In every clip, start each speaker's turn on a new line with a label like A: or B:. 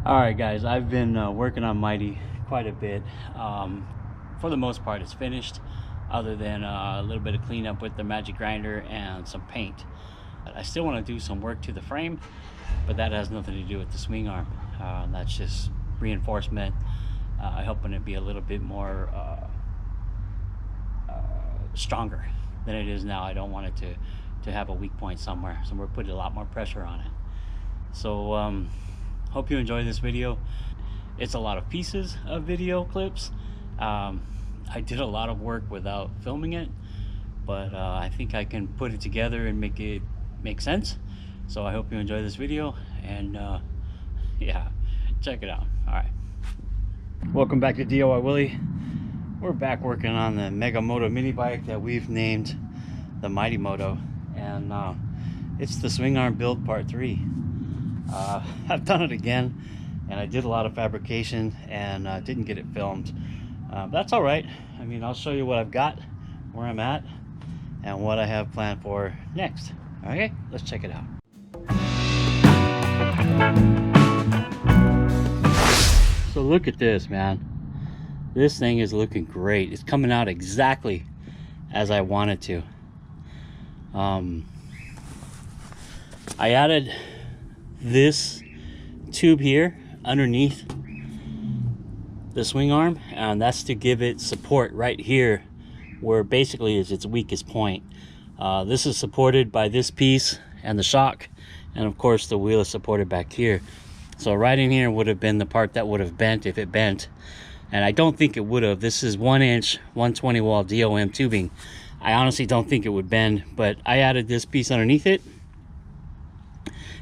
A: All right, guys, I've been working on Mighy quite a bit. For the most part, it's finished, other than a little bit of cleanup with the magic grinder and some paint. I still want to do some work to the frame, but that has nothing to do with the swing arm. That's just reinforcement, helping it be a little bit more stronger than it is now. I don't want it to have a weak point somewhere, so we're putting a lot more pressure on it. So hope you enjoy this video. It's a lot of pieces of video clips. I did a lot of work without filming it, but I think I can put it together and make it make sense. So I hope you enjoy this video, and yeah, check it out. All right, welcome back to DIY Willy. We're back working on the Mega Moto Minibike that we've named the Mighy Moto, and it's the swing arm build part 3. I've done it again, and I did a lot of fabrication and didn't get it filmed. That's all right. I mean, I'll show you what I've got, where I'm at, and what I have planned for next. Okay, let's check it out. So look at this, man. This thing is looking great. It's coming out exactly as I wanted to. I added this tube here underneath the swing arm, and that's to give it support right here where basically is its weakest point. This is supported by this piece and the shock, and of course the wheel is supported back here. So right in here would have been the part that would have bent if it bent, and I don't think it would have. This is 1-inch 120 wall DOM tubing. I honestly don't think it would bend, but I added this piece underneath it.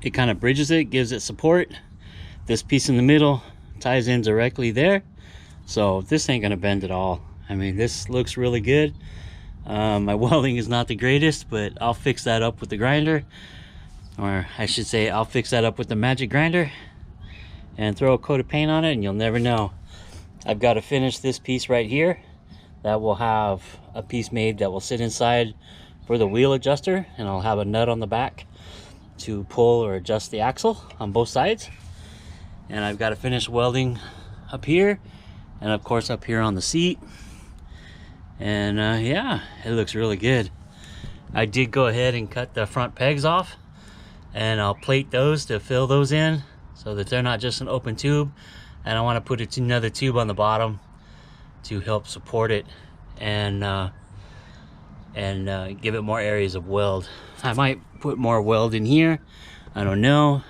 A: It kind of bridges it, gives it support. This piece in the middle ties in directly there, so this ain't gonna bend at all. I mean, this looks really good. My welding is not the greatest, but I'll fix that up with the grinder, or I should say I'll fix that up with the magic grinder and throw a coat of paint on it, and you'll never know. I've got to finish this piece right here. That will have a piece made that will sit inside for the wheel adjuster, and I'll have a nut on the back to pull or adjust the axle on both sides. And I've got to finish welding up here, and of course up here on the seat. And yeah, it looks really good. I did go ahead and cut the front pegs off, and I'll plate those to fill those in so that they're not just an open tube. And I want to put another tube on the bottom to help support it and give it more areas of weld. I might put more weld in here, I don't know.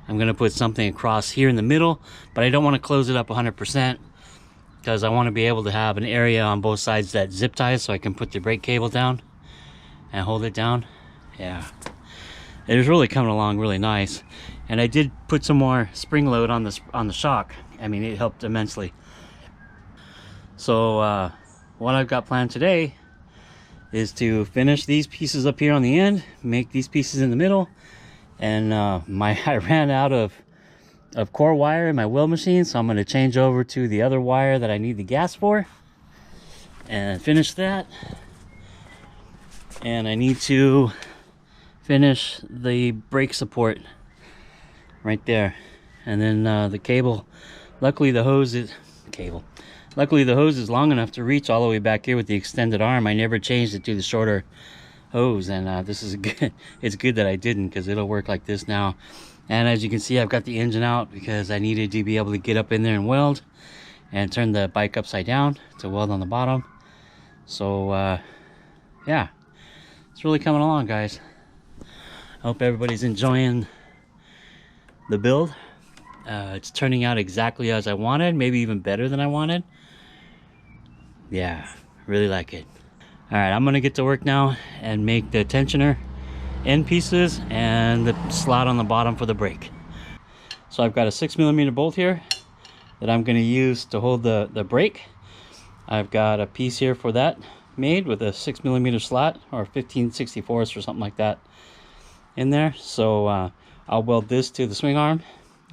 A: I'm gonna put something across here in the middle, but I don't want to close it up 100% because I want to be able to have an area on both sides that zip ties, so I can put the brake cable down and hold it down. Yeah, it is really coming along really nice. And I did put some more spring load on the shock. I mean, it helped immensely. So what I've got planned today is to finish these pieces up here on the end, make these pieces in the middle, and I ran out of core wire in my weld machine, so I'm going to change over to the other wire that I need the gas for and finish that. And I need to finish the brake support right there, and then the cable. Luckily the hose is long enough to reach all the way back here with the extended arm. I never changed it to the shorter hose, and this is good. It's good that I didn't, because it'll work like this now. And as you can see, I've got the engine out because I needed to be able to get up in there and weld and turn the bike upside down to weld on the bottom. So yeah, it's really coming along, guys. I hope everybody's enjoying the build. It's turning out exactly as I wanted, maybe even better than I wanted. Yeah, really like it. All right, I'm gonna get to work now and make the tensioner end pieces and the slot on the bottom for the brake. So I've got a 6mm bolt here that I'm gonna use to hold the brake. I've got a piece here for that made with a 6mm slot, or 15/64 or something like that in there. So I'll weld this to the swing arm,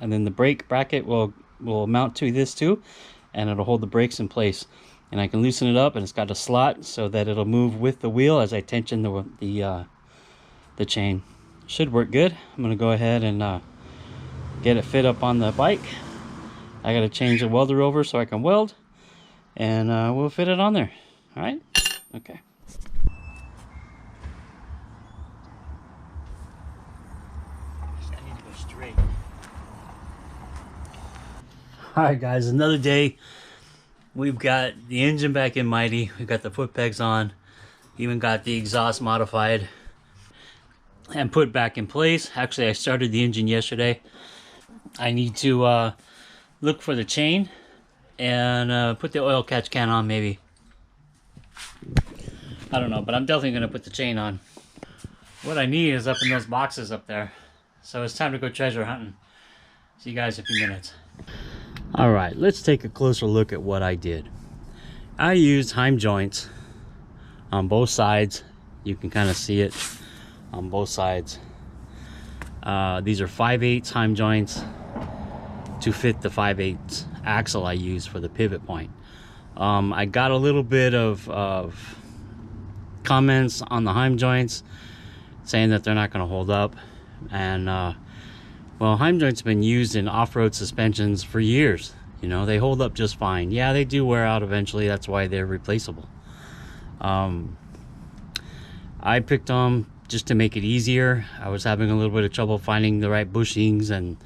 A: and then the brake bracket will mount to this too, and it'll hold the brakes in place. And I can loosen it up, and it's got a slot so that it'll move with the wheel as I tension the chain. Should work good. I'm gonna go ahead and get it fit up on the bike. I gotta change the welder over so I can weld, and we'll fit it on there. All right? Okay. I need to go straight. All right, guys, another day. We've got the engine back in Mighy. We've got the foot pegs on. Even got the exhaust modified and put back in place. Actually, I started the engine yesterday. I need to look for the chain and put the oil catch can on, maybe. I don't know, but I'm definitely gonna put the chain on. What I need is up in those boxes up there. So it's time to go treasure hunting. See you guys in a few minutes. All right, let's take a closer look at what I did. I used heim joints on both sides. You can kind of see it on both sides. These are 5/8 heim joints to fit the 5/8 axle I use for the pivot point. I got a little bit of comments on the heim joints saying that they're not going to hold up, and well, heim joints have been used in off-road suspensions for years. You know, they hold up just fine. Yeah, they do wear out eventually. That's why they're replaceable. I picked them just to make it easier. I was having a little bit of trouble finding the right bushings and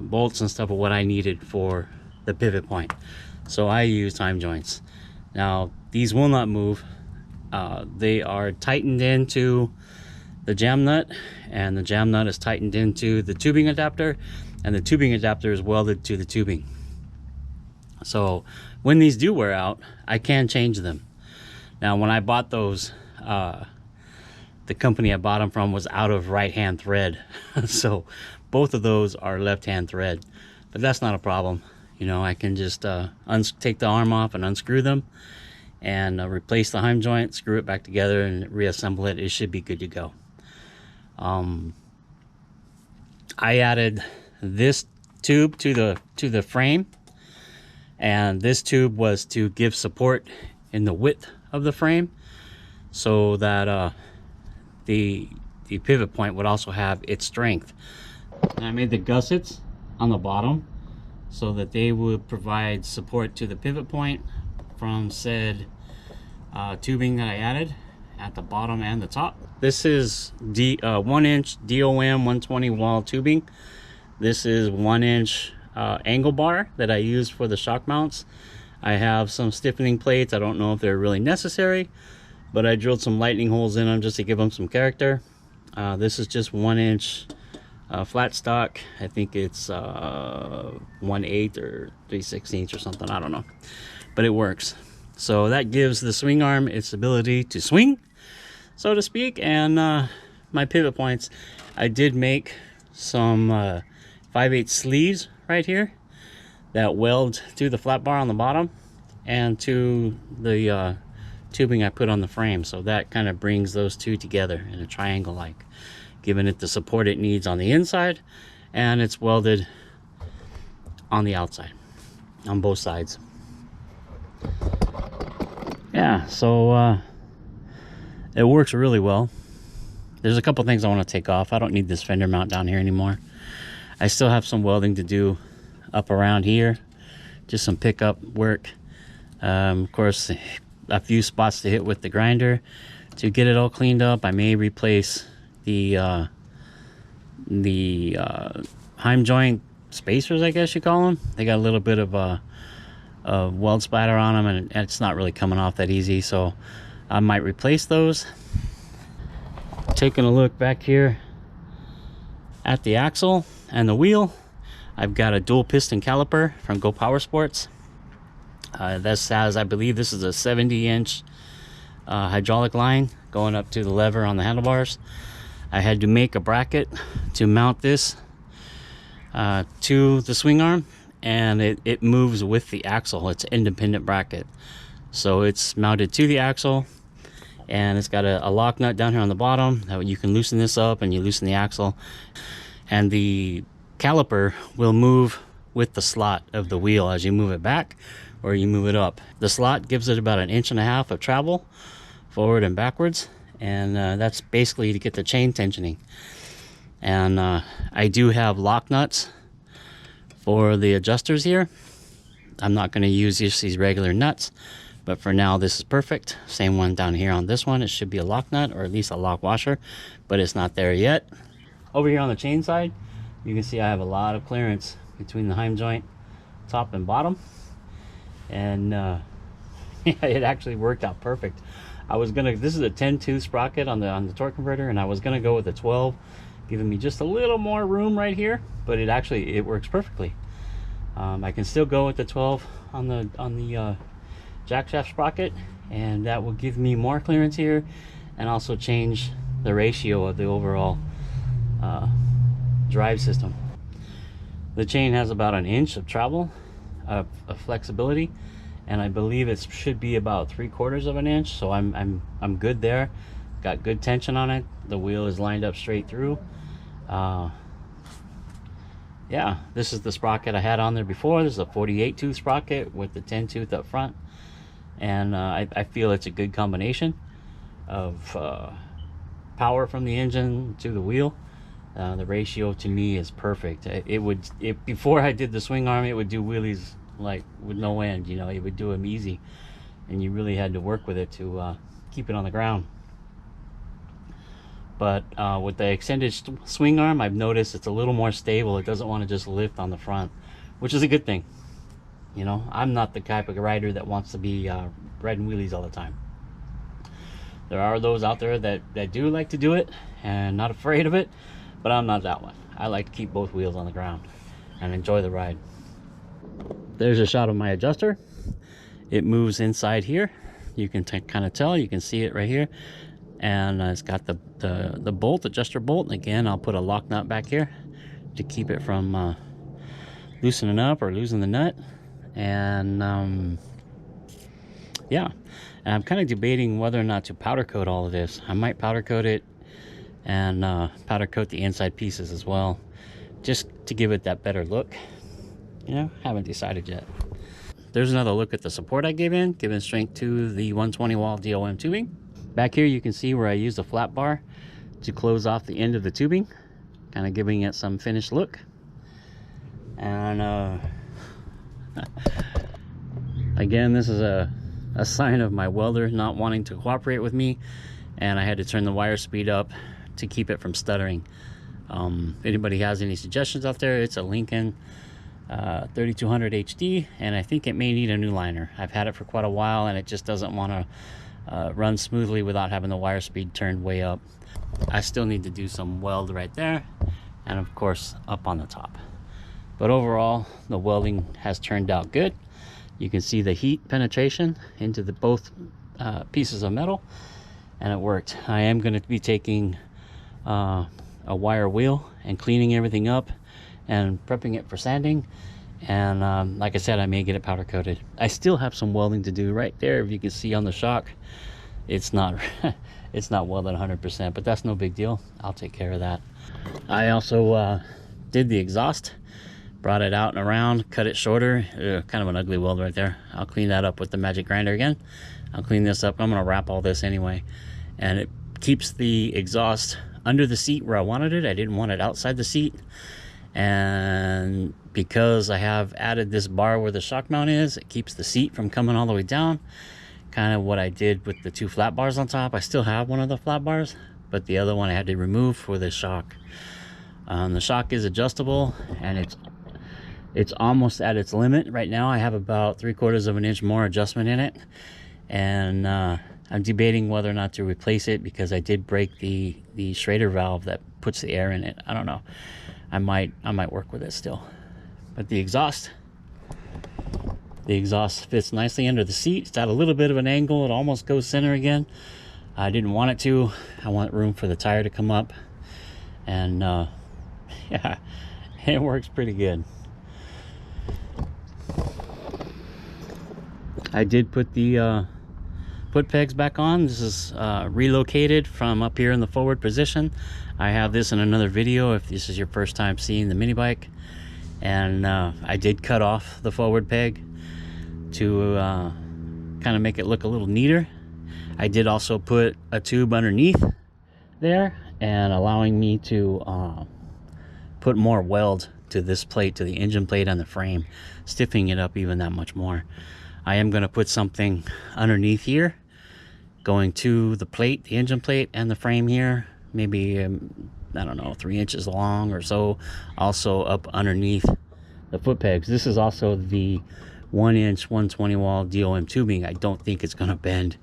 A: bolts and stuff of what I needed for the pivot point. So I used heim joints. Now, these will not move. They are tightened into the jam nut, and the jam nut is tightened into the tubing adapter, and the tubing adapter is welded to the tubing. So when these do wear out, I can change them. Now, when I bought those, the company I bought them from was out of right-hand thread. So both of those are left-hand thread, but that's not a problem. You know, I can just take the arm off and unscrew them and replace the heim joint, screw it back together and reassemble it. It should be good to go. I added this tube to the frame, and this tube was to give support in the width of the frame, so that the pivot point would also have its strength. And I made the gussets on the bottom so that they would provide support to the pivot point from said tubing that I added at the bottom and the top. This is 1-inch DOM 120 wall tubing. This is 1-inch angle bar that I use for the shock mounts. I have some stiffening plates. I don't know if they're really necessary, but I drilled some lightning holes in them just to give them some character. This is just 1-inch flat stock. I think it's 1/8 or 3/16 or something. I don't know, but it works. So that gives the swing arm its ability to swing, so to speak, and my pivot points. I did make some 5/8 sleeves right here that weld to the flat bar on the bottom and to the tubing I put on the frame. So that kind of brings those two together in a triangle, like giving it the support it needs on the inside, and it's welded on the outside on both sides. Yeah, so it works really well. There's a couple things I want to take off. I don't need this fender mount down here anymore. I still have some welding to do up around here, just some pickup work. Of course, a few spots to hit with the grinder to get it all cleaned up. I may replace the heim joint spacers, I guess you call them. They got a little bit of weld splatter on them, and it's not really coming off that easy, so I might replace those. Taking a look back here at the axle and the wheel, I've got a dual piston caliper from Go Power Sports. This has, I believe this is a 70-inch hydraulic line going up to the lever on the handlebars. I had to make a bracket to mount this to the swing arm, and it moves with the axle. It's an independent bracket, so it's mounted to the axle, and it's got a lock nut down here on the bottom that you can loosen this up, and you loosen the axle, and the caliper will move with the slot of the wheel as you move it back or you move it up. The slot gives it about 1.5 inches of travel forward and backwards, and that's basically to get the chain tensioning. And I do have lock nuts for the adjusters here. I'm not going to use just these regular nuts, but for now this is perfect. Same one down here on this one. It should be a lock nut or at least a lock washer, but it's not there yet. Over here on the chain side, you can see I have a lot of clearance between the heim joint, top and bottom, and it actually worked out perfect. I was gonna, this is a 10-tooth sprocket on the torque converter, and I was gonna go with a 12, giving me just a little more room right here, but it works perfectly. I can still go with the 12 on the jack shaft sprocket, and that will give me more clearance here, and also change the ratio of the overall drive system. The chain has about an inch of travel of flexibility, and I believe it should be about 3/4 of an inch, so I'm good there. Got good tension on it. The wheel is lined up straight through. Yeah, this is the sprocket I had on there before. This is a 48-tooth sprocket with the 10-tooth up front, and I feel it's a good combination of power from the engine to the wheel. The ratio to me is perfect. Before I did the swing arm, it would do wheelies like with no end, you know. It would do them easy, and you really had to work with it to keep it on the ground. But with the extended swing arm, I've noticed it's a little more stable. It doesn't want to just lift on the front, which is a good thing. You know, I'm not the type of rider that wants to be riding wheelies all the time. There are those out there that do like to do it and not afraid of it, but I'm not that one. I like to keep both wheels on the ground and enjoy the ride. There's a shot of my adjuster. It moves inside here. You can kind of tell, you can see it right here. And it's got the bolt, adjuster bolt. And again, I'll put a lock nut back here to keep it from loosening up or losing the nut. And yeah, and I'm kind of debating whether or not to powder coat all of this. I might powder coat it and powder coat the inside pieces as well, just to give it that better look. You know, haven't decided yet. There's another look at the support I giving strength to the 120 wall DOM tubing. Back here you can see where I used a flat bar to close off the end of the tubing, kind of giving it some finished look. And again, this is a sign of my welder not wanting to cooperate with me, and I had to turn the wire speed up to keep it from stuttering. If anybody has any suggestions out there, it's a Lincoln 3200 HD, and I think it may need a new liner. I've had it for quite a while, and it just doesn't want to run smoothly without having the wire speed turned way up. I still need to do some weld right there, and of course up on the top. But overall, the welding has turned out good. You can see the heat penetration into both pieces of metal, and it worked. I am going to be taking a wire wheel and cleaning everything up and prepping it for sanding. And like I said, I may get it powder coated. I still have some welding to do right there. If you can see on the shock, it's not it's not welded 100%, but that's no big deal. I'll take care of that. I also did the exhaust, brought it out and around, cut it shorter. Kind of an ugly weld right there. I'll clean that up with the magic grinder again. I'll clean this up. I'm gonna wrap all this anyway, and it keeps the exhaust under the seat where I wanted it. I didn't want it outside the seat. And because I have added this bar where the shock mount is, it keeps the seat from coming all the way down. Kind of what I did with the two flat bars on top. I still have one of the flat bars, but the other one I had to remove for the shock. The shock is adjustable, and it's almost at its limit right now. I have about 3/4 of an inch more adjustment in it, and I'm debating whether or not to replace it, because I did break the Schrader valve that puts the air in it. I don't know. I might work with it still. But the exhaust fits nicely under the seat. It's at a little bit of an angle. It almost goes center again. I didn't want it to. I want room for the tire to come up. And yeah, it works pretty good. I did put the foot pegs back on. This is relocated from up here in the forward position. I have this in another video if this is your first time seeing the mini bike. And I did cut off the forward peg to kind of make it look a little neater. I did also put a tube underneath there, and allowing me to put more weld to this plate, to the engine plate and the frame, stiffening it up even that much more. I am going to put something underneath here, going to the plate, the engine plate and the frame here, maybe I don't know, 3 inches long or so, also up underneath the foot pegs. This is also the 1-inch 120 wall DOM tubing. I don't think it's going to bend,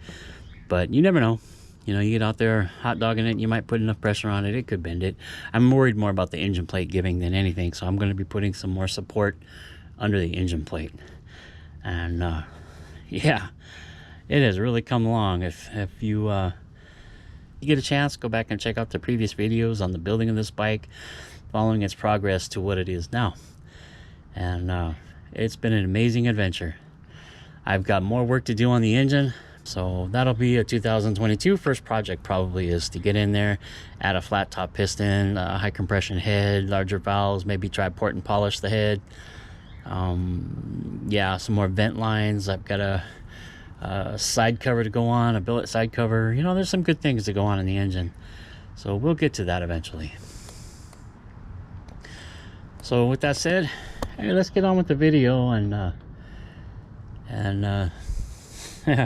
A: but you never know. You know, you get out there hot dogging it, you might put enough pressure on it, it could bend it. I'm worried more about the engine plate giving than anything, so I'm going to be putting some more support under the engine plate. And yeah, it has really come along. If you get a chance, go back and check out the previous videos on the building of this bike, following its progress to what it is now. And it's been an amazing adventure. I've got more work to do on the engine, so that'll be a 2022 first project. Probably is to get in there, add a flat top piston, a high compression head, larger valves, maybe try port and polish the head. Yeah, some more vent lines. I've got a side cover to go on, a billet side cover. You know, there's some good things to go on in the engine, so we'll get to that eventually. So with that said, hey, let's get on with the video and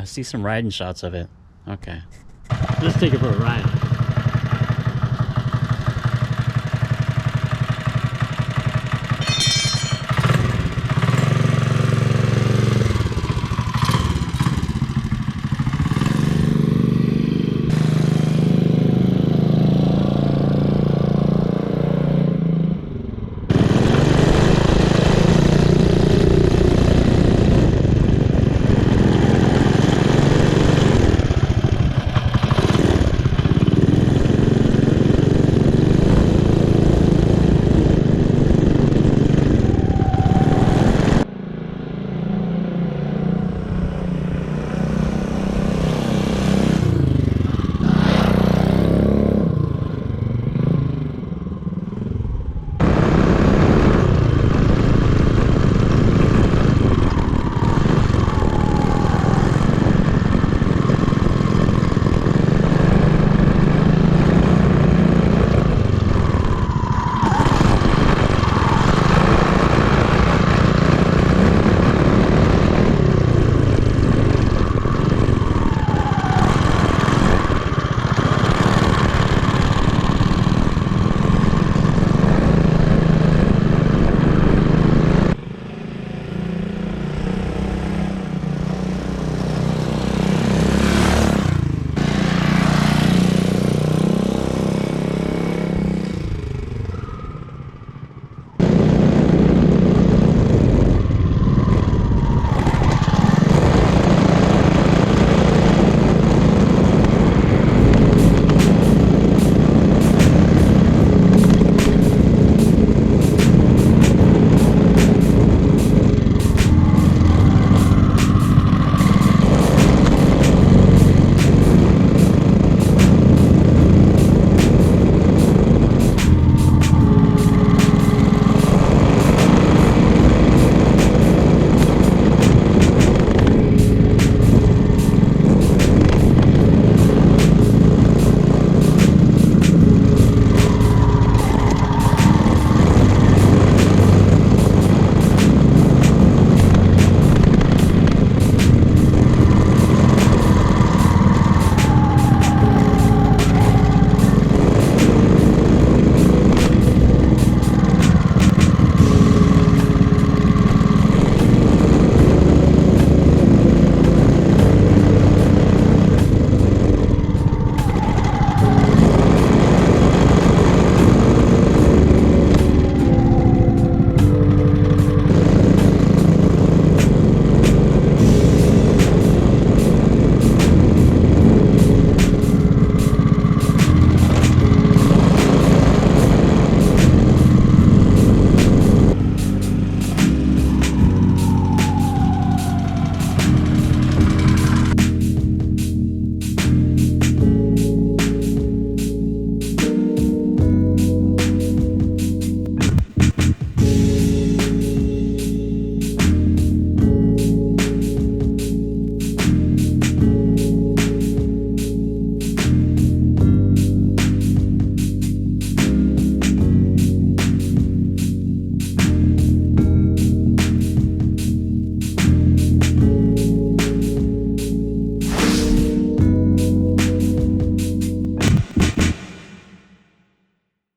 A: see some riding shots of it. Okay, let's take it for a ride.